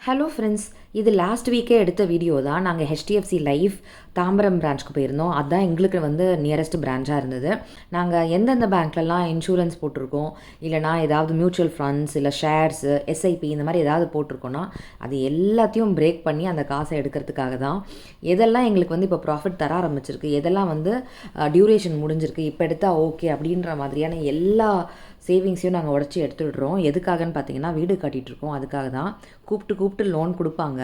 Hello friends, இது last வீக்கே எடுத்த video தான். நாங்கள் ஹெச்டிஎஃப்சி லைஃப் தாம்பரம் பிரான்ச்சுக்கு போயிருந்தோம். அதுதான் எங்களுக்கு நியரஸ்ட் பிரான்ச்சாக இருந்தது. நாங்கள் எந்தெந்த பேங்க்லலாம் இன்சூரன்ஸ் போட்டிருக்கோம், இல்லைனா ஏதாவது மியூச்சுவல் ஃபண்ட்ஸ் இல்லை ஷேர்ஸு எஸ்ஐபி இந்த மாதிரி ஏதாவது போட்டிருக்கோன்னா அது எல்லாத்தையும் பிரேக் பண்ணி அந்த காசை எடுக்கிறதுக்காக தான். எதெல்லாம் எங்களுக்கு இப்போ ப்ராஃபிட் தர ஆரம்பிச்சிருக்கு, எதெல்லாம் டியூரேஷன் முடிஞ்சிருக்கு, இப்போ எடுத்தால் ஓகே அப்படின்ற மாதிரியான எல்லா சேவிங்ஸையும் நாங்கள் உடச்சி எடுத்துடுறோம். எதுக்காகன்னு பார்த்தீங்கன்னா வீடு கட்டிகிட்ருக்கோம். அதுக்காக தான் கூப்பிட்டு லோன் கொடுப்பாங்க.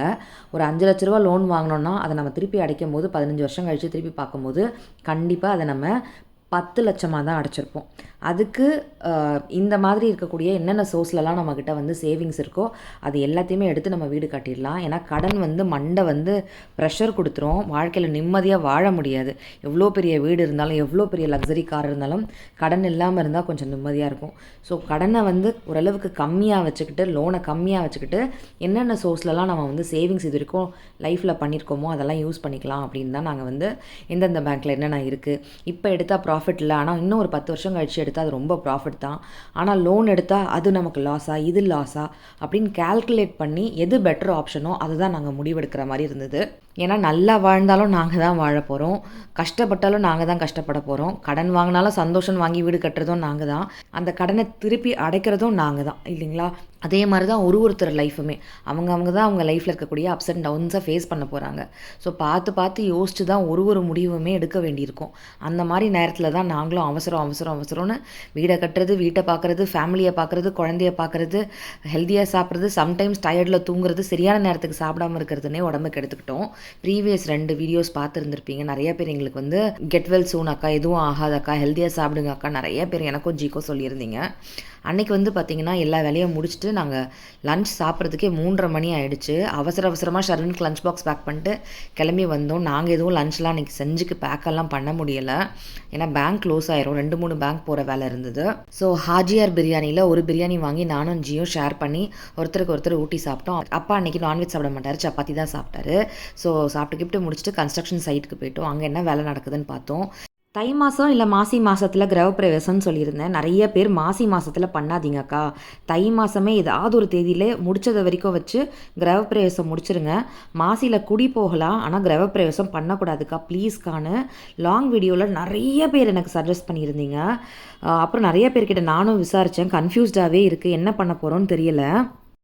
ஒரு 5 லட்ச ரூபா லோன் வாங்கினோன்னா அதை நம்ம திருப்பி அடைக்கும் போது 15 வருஷம் கழித்து திருப்பி பார்க்கும்போது கண்டிப்பாக அதை நம்ம 10 லட்சமாக தான் அடைச்சிருப்போம். அதுக்கு இந்த மாதிரி இருக்கக்கூடிய என்னென்ன சோர்ஸ்லலாம் நம்மக்கிட்ட சேவிங்ஸ் இருக்கோ அது எல்லாத்தையுமே எடுத்து நம்ம வீடு கட்டிடலாம். ஏன்னா கடன் மண்டை ப்ரெஷர் கொடுத்துரும். வாழ்க்கையில் நிம்மதியாக வாழ முடியாது. எவ்வளோ பெரிய வீடு இருந்தாலும், எவ்வளோ பெரிய லக்ஸரி கார் இருந்தாலும் கடன் இல்லாமல் இருந்தால் கொஞ்சம் நிம்மதியாக இருக்கும். ஸோ கடனை ஓரளவுக்கு கம்மியாக வச்சுக்கிட்டு, லோனை கம்மியாக வச்சுக்கிட்டு என்னென்ன சோர்ஸ்லலாம் நம்ம சேவிங்ஸ் இது வரைக்கும் லைஃப்பில் பண்ணியிருக்கோமோ அதெல்லாம் யூஸ் பண்ணிக்கலாம் அப்படின்னு தான் நாங்கள் எந்தெந்த பேங்க்கில் என்னென்ன இருக்குது. இப்போ எடுத்தால் ப்ராஃபிட் இல்லை, ஆனால் இன்னும் ஒரு 10 வருஷம் கழிச்சு எடுத்தால் அது ரொம்ப ப்ராஃபிட் தான். ஆனால் லோன் எடுத்தால் அது நமக்கு லாஸா இது லாஸா அப்படின்னு கால்குலேட் பண்ணி எது பெட்டர் ஆப்ஷனோ அதை தான் நாங்கள் முடிவெடுக்கிற மாதிரி இருந்தது. ஏன்னா நல்லா வாழ்ந்தாலும் நாங்கள் தான் வாழ போகிறோம், கஷ்டப்பட்டாலும் நாங்கள் தான் கஷ்டப்பட போகிறோம். கடன் வாங்கினாலும் சந்தோஷம் வாங்கி வீடு கட்டுறதும் நாங்கள் தான், அந்த கடனை திருப்பி அடைக்கிறதும் நாங்கள் தான், இல்லைங்களா? அதே மாதிரி தான் ஒருத்தர் லைஃபுமே அவங்க தான் அவங்க லைஃப்பில் இருக்கக்கூடிய அப்ஸ் அண்ட் டவுன்ஸை ஃபேஸ் பண்ண போகிறாங்க. ஸோ பார்த்து யோசித்து தான் ஒரு முடிவுமே எடுக்க வேண்டியிருக்கும். அந்த மாதிரி நேரத்தில் தான் நாங்களும் அவசரம்னு வீடை கட்டுறது, வீட்டை பார்க்குறது, ஃபேமிலியை பார்க்குறது, குழந்தைய பார்க்குறது, ஹெல்த்தியாக சாப்பிட்றது, சம்டைம்ஸ் டயர்டில் தூங்குறது, சரியான நேரத்துக்கு சாப்பிடாமல் இருக்கிறதுனே உடம்புக்கு எடுத்துக்கிட்டோம். ப்ரீவியஸ் 2 வீடியோஸ் பார்த்துருந்துருப்பீங்க. நிறைய பேர் எங்களுக்கு கெட் வெல் சூன் அக்கா, எதுவும் ஆகாதக்கா, ஹெல்த்தியாக சாப்பிடுங்க அக்கா, நிறைய பேர் எனக்கும் ஜிக்கோ சொல்லியிருந்தீங்க. அன்றைக்கி பார்த்திங்கன்னா எல்லா வேலையும் முடிச்சுட்டு நாங்கள் லன்ச் சாப்பிட்றதுக்கே 3:30 மணி ஆகிடுச்சு. அவசரமாக ஷர்வினுக்கு லஞ்ச் பாக்ஸ் பேக் பண்ணிட்டு கிளம்பி வந்தோம். நாங்கள் எதுவும் லன்ச்லாம் அன்றைக்கி செஞ்சுக்கு பேக்கெல்லாம் பண்ண முடியலை. ஏன்னா பேங்க் க்ளோஸ் ஆயிரும், 2-3 பேங்க் போகிற வேலை இருந்தது. ஸோ ஹாஜியார் பிரியாணியில் ஒரு பிரியாணி வாங்கி நானும் ஜியும் ஷேர் பண்ணி ஒருத்தருக்கு ஒருத்தர் ஊட்டி சாப்பிட்டோம். அப்பா அன்றைக்கி நான்வெஜ் சாப்பிட மாட்டார், சப்பாத்தி தான் சாப்பிட்டாரு. ஸோ சாப்பிட்டு முடிச்சுட்டு கன்ஸ்ட்ரக்ஷன் சைட்டுக்கு போயிட்டோம். அங்கே என்ன வேலை நடக்குதுன்னு பார்த்தோம். தை மாதம் இல்லை மாசி மாதத்தில் கிரகப்பிரவேசம்னு சொல்லியிருந்தேன். நிறைய பேர் மாசி மாதத்தில் பண்ணாதீங்கக்கா, தை மாதமே ஏதாவது ஒரு தேதியிலே முடித்ததை வரைக்கும் வச்சு கிரகப்பிரவேசம் முடிச்சிருங்க. மாசியில் குடி போகலாம், ஆனால் கிரகப்பிரவேசம் பண்ணக்கூடாதுக்கா ப்ளீஸ்க்கான்னு லாங் வீடியோவில் நிறைய பேர் எனக்கு சஜஸ்ட் பண்ணியிருந்தீங்க. அப்புறம் நிறைய பேர்கிட்ட நானும் விசாரித்தேன். கன்ஃபியூஸ்டாகவே இருக்குது, என்ன பண்ண போகிறோன்னு தெரியல.